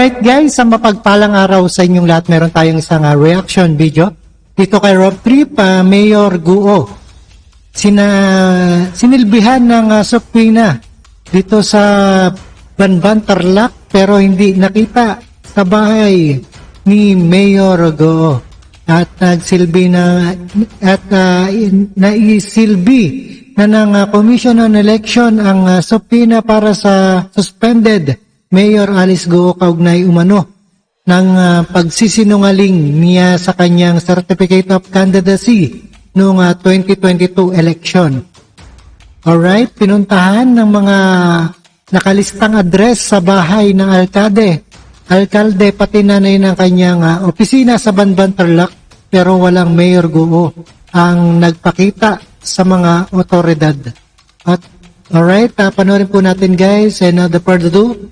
Alright guys, sa mapagpalang araw sa inyong lahat, meron tayong isang reaction video dito kay Rob Trip, Mayor Guo. Sinilbihan ng subpoena dito sa Banban, Tarlac, pero hindi nakita sa bahay ni Mayor Guo. At nagsilbi na naisilbi na ng Commission on Election ang subpoena para sa suspended Mayor Alice Guo kaugnay umano ng pagsisinungaling niya sa kanyang Certificate of Candidacy noong 2022 election. Alright, pinuntahan ng mga nakalistang address sa bahay ng alkalde pati nanay ng kanyang opisina sa Banban, Tarlac, pero walang Mayor Guo ang nagpakita sa mga otoridad. At alright, panoorin po natin guys, and the further ado.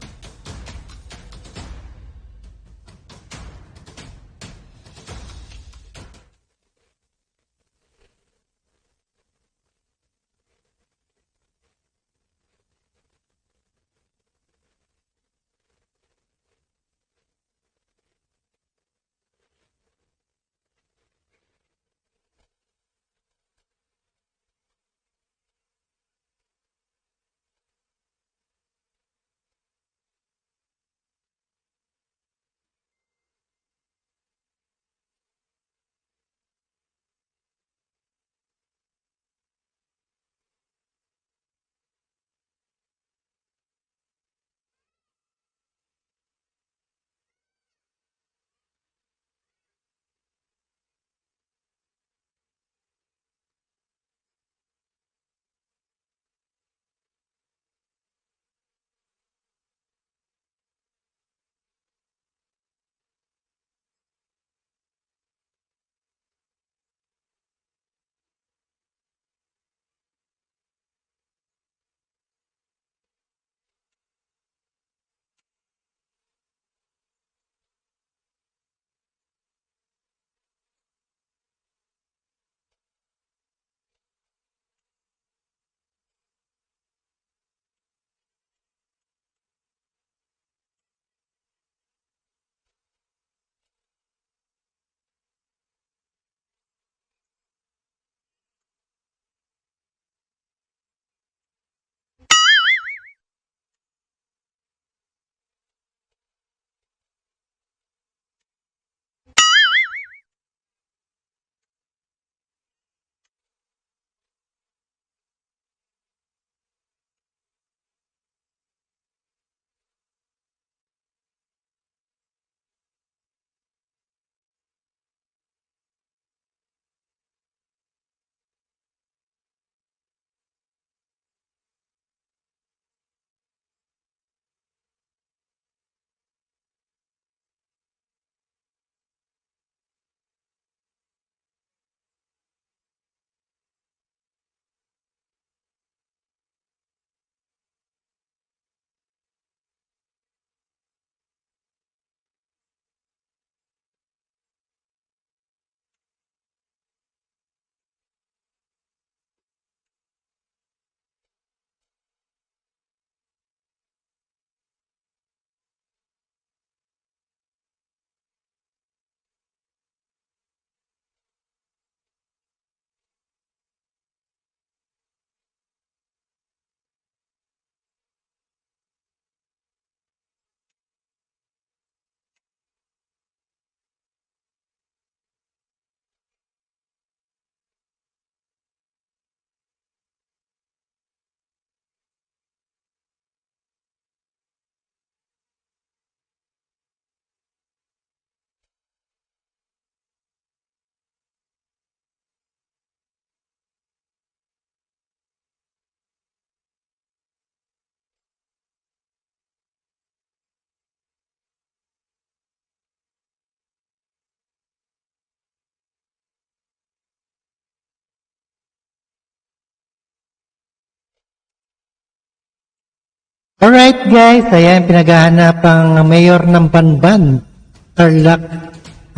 Alright guys, ayan, pinaghahanap ang mayor ng Banban, Tarlac,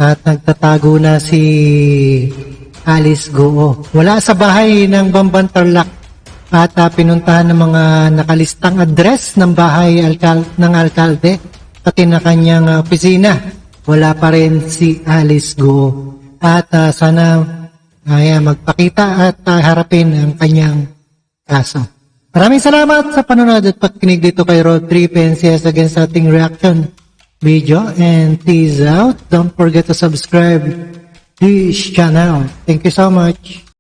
at nagtatago na si Alice Guo. Wala sa bahay ng Banban, Tarlac, at pinuntahan ng mga nakalistang address ng bahay ng alkalde pati na kanyang opisina. Wala pa rin si Alice Go. At sana magpakita at harapin ang kanyang kaso. Maraming salamat sa panonood at pagkinig dito kay Road Trip and CS against ating reaction video. And peace out. Don't forget to subscribe this channel. Thank you so much.